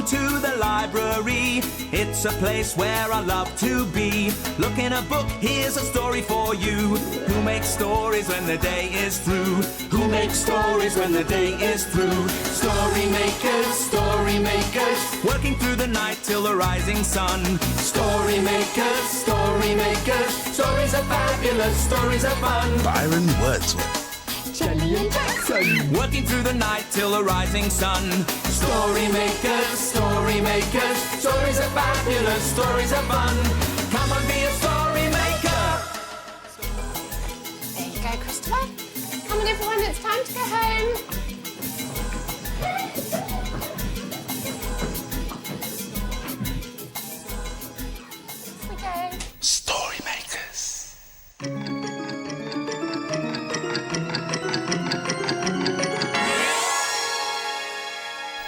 to the library. It's a place where I love to be. Look in a book, here's a story for you. Who makes stories when the day is through? Who makes stories when the day is through? Story makers, working through the night till the rising sun. Story makers, stories are fabulous, stories are fun. Byron Wordsworth. Jelly and Jackson, Working through the night till the rising sun. Story makers, stories are fabulous, stories are fun. Come and be a story maker. there you go, Christopher. Come on, everyone, it's time to go home. Here we go. Story makers.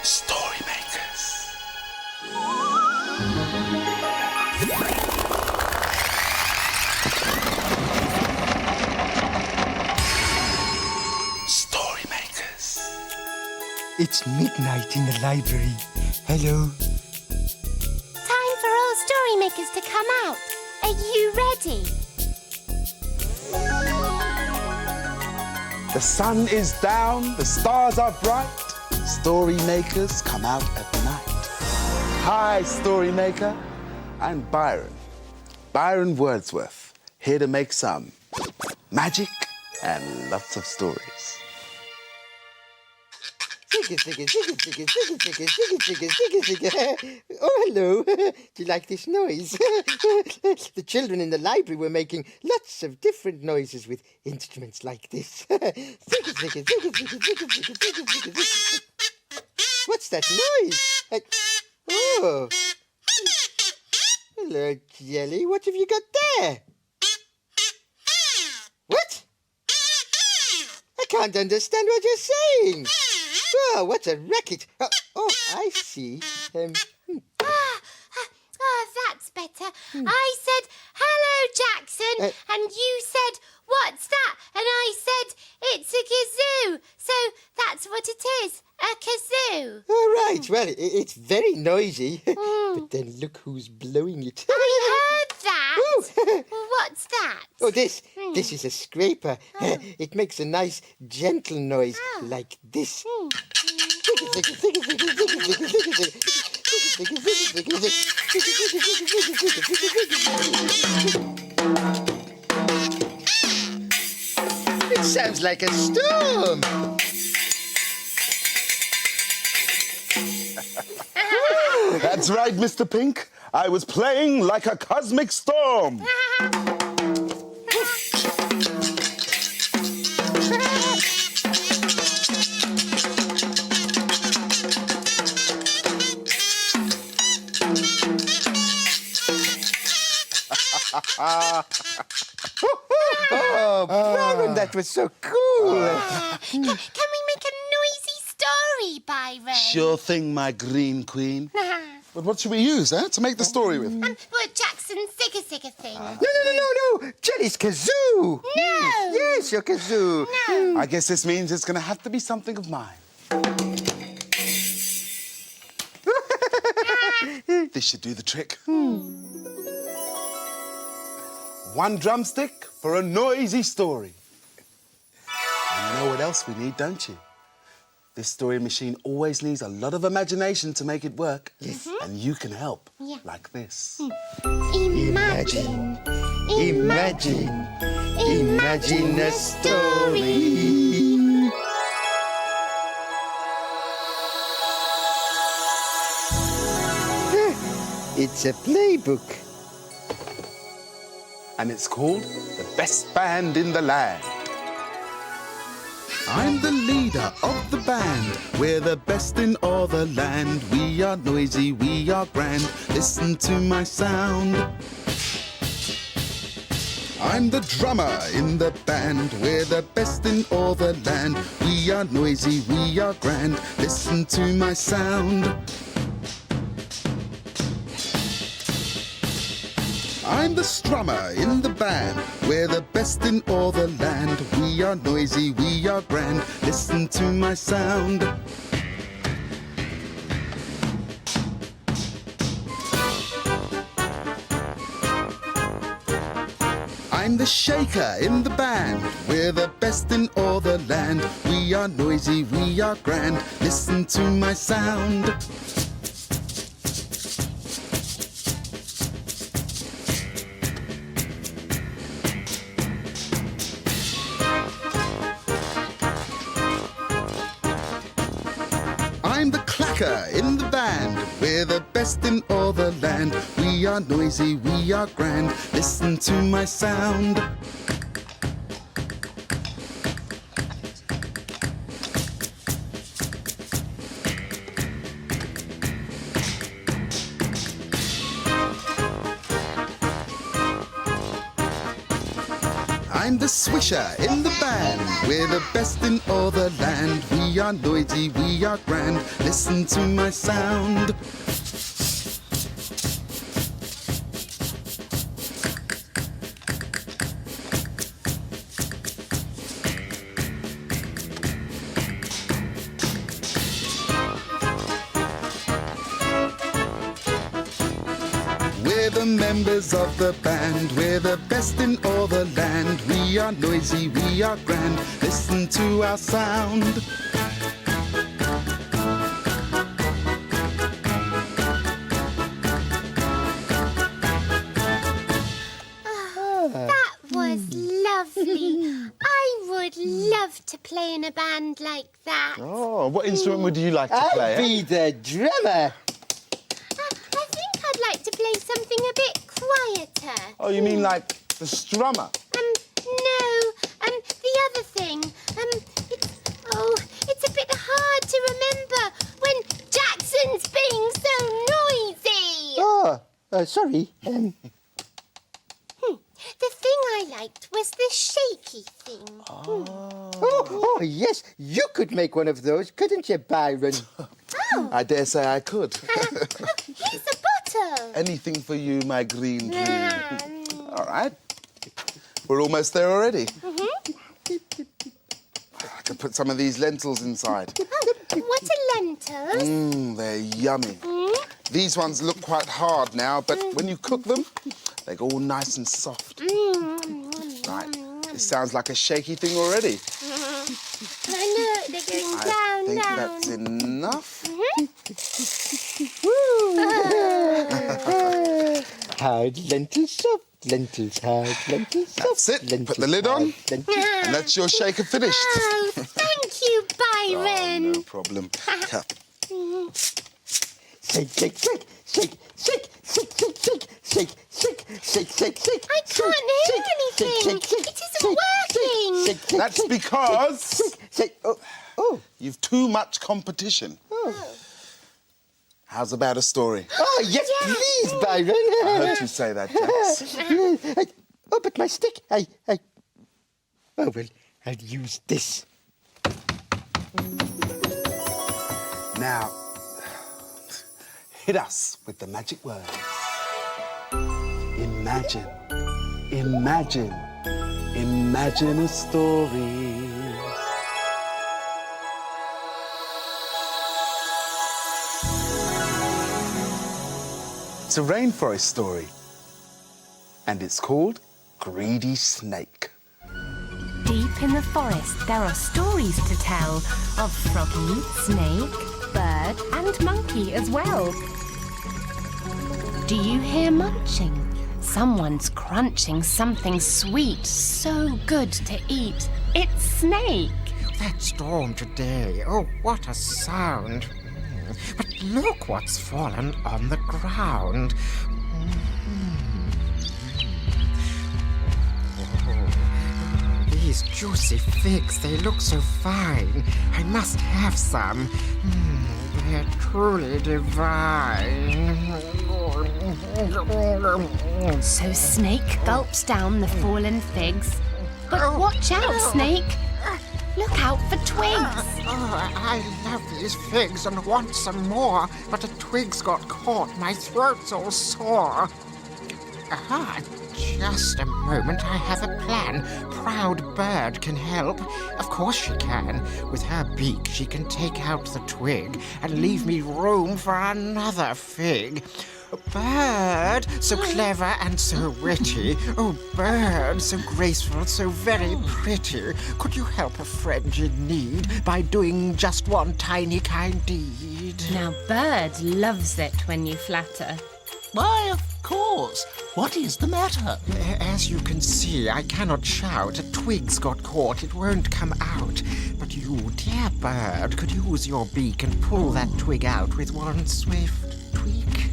Story makers. Story makers. It's midnight in the library. Hello. Time for all story makers to come out. Are you ready? The sun is down, the stars are bright. Story makers come out at night. Hi, story maker. I'm Byron. Byron Wordsworth, here to make some magic and lots of stories. Oh, hello. Do you like this noise? The children in the library were making lots of different noises with instruments like this. What's that noise? Oh. Hello, Jelly. What have you got there? What? I can't understand what you're saying. Oh, what a racket. Oh, I see. That's better. I said, hello, Jackson, and you said, what's that? And I said, it's a kazoo. So that's what it is, a kazoo. All right. Well, it's very noisy. But then look who's blowing it. I heard that. Ooh. Well, what's that? Oh, this is a scraper. It makes a nice, gentle noise like this. It sounds like a storm. That's right, Mr. Pink. I was playing like a cosmic storm. Oh, Byron, that was so cool. Can we make a noisy story, Byron? Sure thing, my green queen. But what should we use, to make the story with? Well, Jackson's zigga thing. No. Jelly's kazoo. No. Yes, your kazoo. No. I guess this means it's going to have to be something of mine. This should do the trick. One drumstick for a noisy story. And you know what else we need, don't you? This story machine always needs a lot of imagination to make it work. Yes. And you can help. Yeah. Like this. Imagine a story. It's a playbook. And it's called The Best Band in the Land. I'm the leader of the band. We're the best in all the land. We are noisy, we are grand. Listen to my sound. I'm the drummer in the band. We're the best in all the land. We are noisy, we are grand. Listen to my sound. I'm the strummer in the band. We're the best in all the land. We are noisy, we are grand. Listen to my sound. I'm the shaker in the band. We're the best in all the land. We are noisy, we are grand. Listen to my sound. I'm the clacker in the band. We're the best in all the land. We are noisy, we are grand. Listen to my sound. I'm the swisher in the band. We're the best in all the land. We are noisy, we are grand. Listen to my sound. We're the members of the band. We're the best in all the land. We are noisy, we are grand. Listen to our sound. That was lovely. I would love to play in a band like that. Oh, what instrument would you like to I'll play? be the drummer. I think I'd like to play something a bit quieter. Oh, you mean like the strummer? No, the other thing. It's a bit hard to remember when Jackson's being so noisy. Oh, sorry. The thing I liked was the shaky thing. Oh, yes, you could make one of those, couldn't you, Byron? I dare say I could. Here's a bottle. Anything for you, my green dream. All right. We're almost there already. I could put some of these lentils inside. What are lentils? They're yummy. These ones look quite hard now, but when you cook them, they go all nice and soft. Right. This sounds like a shaky thing already. I know, they're going I think down. that's enough. Hard lentils soft. Lentils hard, lentils soft. That's it. Lentils Put the lid on. hard, lentils- And that's your shaker finished. Oh, thank you, Byron. No problem. Cup. Shake, shake, shake, shake, shake, shake, shake, shake, shake, shake, shake, shake, shake. I can't hear anything. It isn't working. That's because Shake. Oh. you've too much competition. How's about a story? Oh, yes, please, Byron. I heard you say that, Jax. Oh, but my stick. Oh, well, I'll use this. Now, hit us with the magic words. Imagine, imagine, imagine a story. It's a rainforest story, and it's called Greedy Snake. Deep in the forest, there are stories to tell of froggy, snake, bird, and monkey as well. Do you hear munching? Someone's crunching something sweet, so good to eat. It's Snake. That storm today, oh, what a sound. But look what's fallen on the ground. Oh, these juicy figs, they look so fine. I must have some. They're truly divine. So Snake gulps down the fallen figs. But watch out, Snake. Look out for twigs. Oh, I love these figs and want some more, but a twig's got caught. My throat's all sore. Ah, just a moment. I have a plan. Proud Bird can help. Of course she can. With her beak, she can take out the twig and leave me room for another fig. Bird, so clever and so witty. Oh, bird, so graceful, so very pretty. Could you help a friend in need by doing just one tiny kind deed? Now, Bird loves it when you flatter. Why, of course. What is the matter? As you can see, I cannot shout. A twig's got caught. It won't come out. But you, dear bird, could use your beak and pull that twig out with one swift tweak.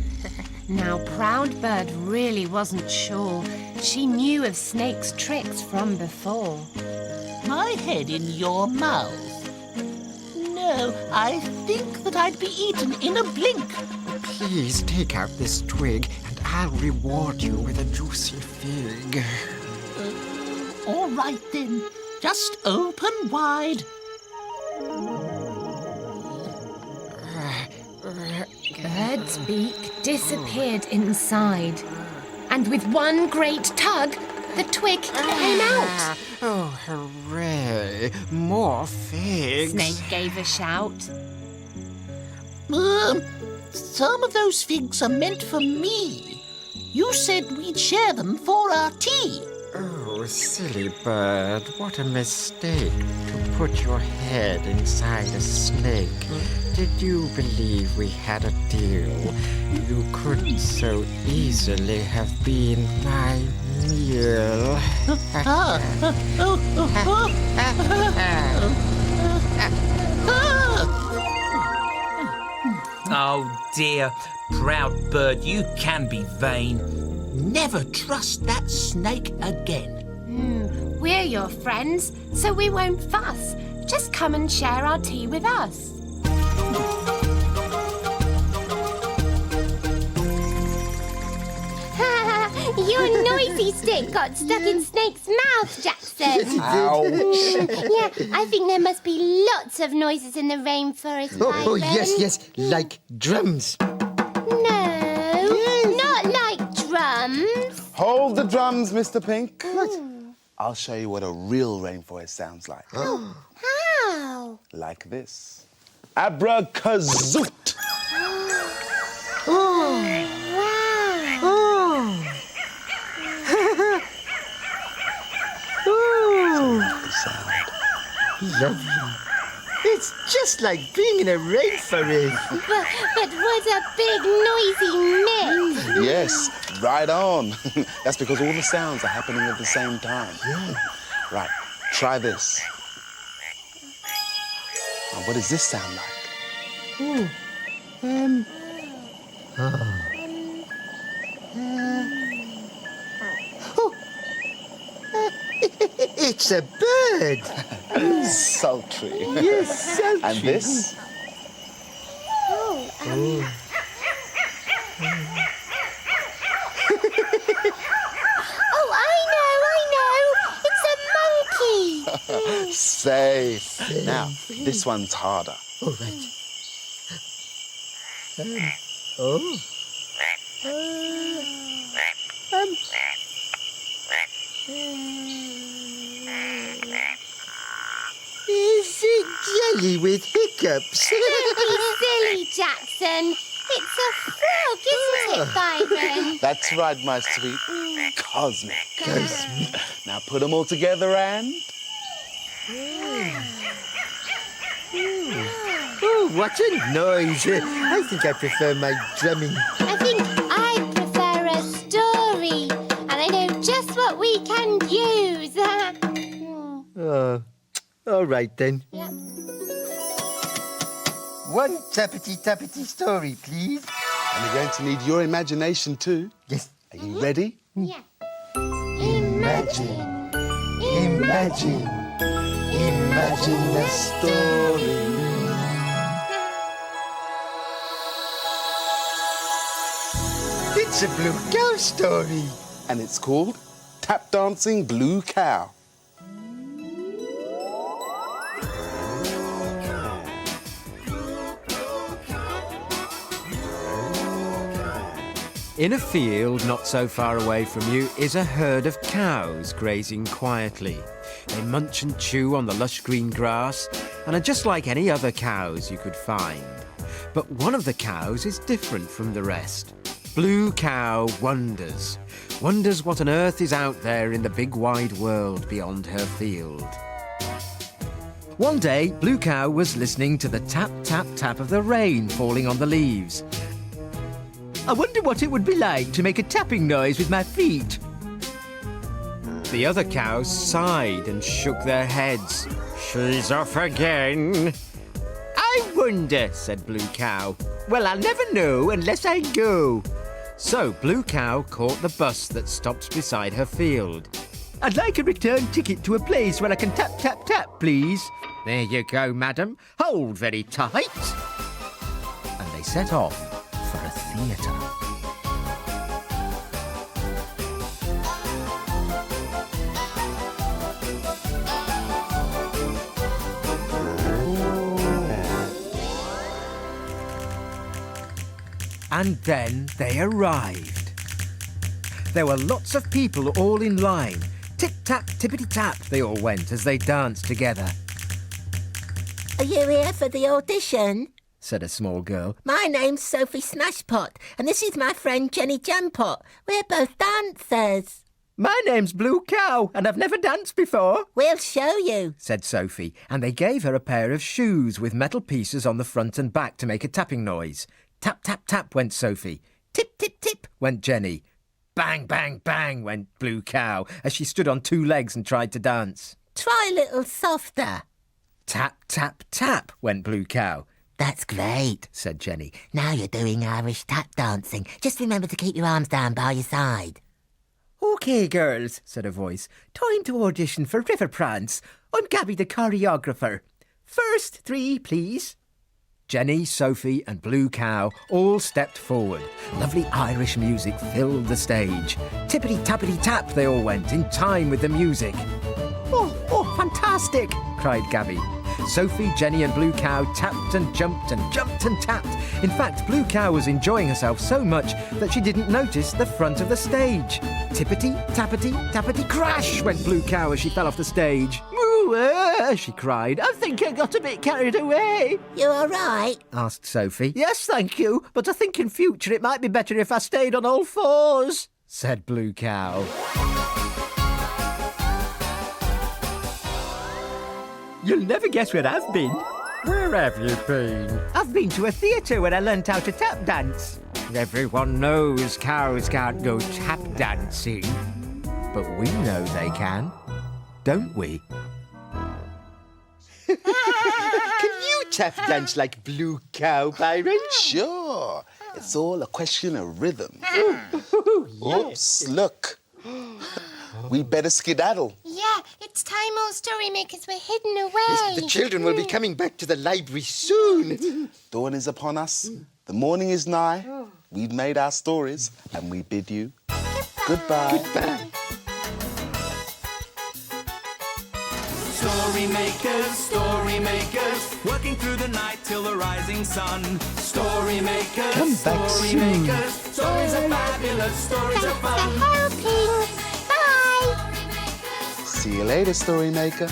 Now, Proud Bird really wasn't sure. She knew of Snake's tricks from before. My head in your mouth. No, I think that I'd be eaten in a blink. Please take out this twig, and I'll reward you with a juicy fig. All right, then. Just open wide. Bird's beak disappeared inside. And with one great tug, the twig came out. Oh, hooray! More figs. Snake gave a shout. Some of those figs are meant for me. You said we'd share them for our tea. Oh, silly bird, what a mistake to put your head inside a snake. Did you believe we had a deal? You couldn't so easily have been my meal. Oh dear, Proud Bird, you can be vain. Never trust that snake again. We're your friends, so we won't fuss. Just come and share our tea with us. Your noisy stick got stuck in Snake's mouth, Jackson. Ouch. Yeah, I think there must be lots of noises in the rainforest, Byron. Yes, like drums. No, not like drums. Hold the drums, Mr. Pink. I'll show you what a real rainforest sounds like. How? Like this. Abracazoo! Wow. Lovely. It's just like being in a rainforest. But what a big noisy mix. Yes, right on. That's because all the sounds are happening at the same time. Yeah. Right, try this. Now, what does this sound like? It's a bird. Sultry. Yes, sultry. And this? Oh, I know. It's a monkey. Safe. Now, this one's harder. All right. Is it jelly with hiccups? Don't be silly, Jackson. It's a frog, isn't it, Byron? That's right, my sweet. Cosmic. Now put them all together and... Oh, what a noise. I think I prefer my drumming. I think I prefer a story. And I know just what we can use. Oh, all right then. Yep. One tappity story, please. And we're going to need your imagination too. Yes. Are you ready? Yeah. Imagine a story. It's a blue cow story. And it's called Tap Dancing Blue Cow. In a field not so far away from you is a herd of cows grazing quietly. They munch and chew on the lush green grass and are just like any other cows you could find. But one of the cows is different from the rest. Blue Cow wonders. Wonders what on earth is out there in the big wide world beyond her field. One day, Blue Cow was listening to the tap, tap, tap of the rain falling on the leaves. I wonder what it would be like to make a tapping noise with my feet. The other cows sighed and shook their heads. She's off again. I wonder, said Blue Cow. Well, I'll never know unless I go. So Blue Cow caught the bus that stopped beside her field. I'd like a return ticket to a place where I can tap, tap, tap, please. There you go, madam. Hold very tight. And they set off for a theatre. And then they arrived. There were lots of people all in line. Tip-tap, tippity-tap, they all went as they danced together. Are you here for the audition? Said a small girl. My name's Sophie Snashpot, and this is my friend Jenny Jampot. We're both dancers. My name's Blue Cow, and I've never danced before. We'll show you, said Sophie, and they gave her a pair of shoes with metal pieces on the front and back to make a tapping noise. Tap, tap, tap, went Sophie. Tip, tip, tip, went Jenny. Bang, bang, bang, went Blue Cow as she stood on two legs and tried to dance. Try a little softer. Tap, tap, tap, went Blue Cow. That's great, said Jenny. Now you're doing Irish tap dancing. Just remember to keep your arms down by your side. OK, girls, said a voice. Time to audition for River Prance. I'm Gabby, the choreographer. First three, please. Jenny, Sophie and Blue Cow all stepped forward. Lovely Irish music filled the stage. Tippity-tappity-tap they all went, in time with the music. Oh, fantastic, cried Gabby. Sophie, Jenny and Blue Cow tapped and jumped and jumped and tapped. In fact, Blue Cow was enjoying herself so much that she didn't notice the front of the stage. Tippity-tappity-tappity crash went Blue Cow as she fell off the stage. She cried. I think I got a bit carried away. You all right? Asked Sophie. Yes, thank you, but I think in future it might be better if I stayed on all fours, said Blue Cow. You'll never guess where I've been. Where have you been? I've been to a theatre where I learnt how to tap dance. Everyone knows cows can't go tap dancing. But we know they can, don't we? Can you tap dance like Blue Cow, Byron? Sure. It's all a question of rhythm. Oops, look. We better skedaddle. Yeah, it's time all story makers were hidden away. The children will be coming back to the library soon. Dawn is upon us. The morning is nigh. We've made our stories, and we bid you goodbye. Goodbye. Story makers, working through the night till the rising sun. Story makers, Come back story soon. makers, stories are fabulous, stories are Thanks fun. for helping. Bye. See you later, Story Maker.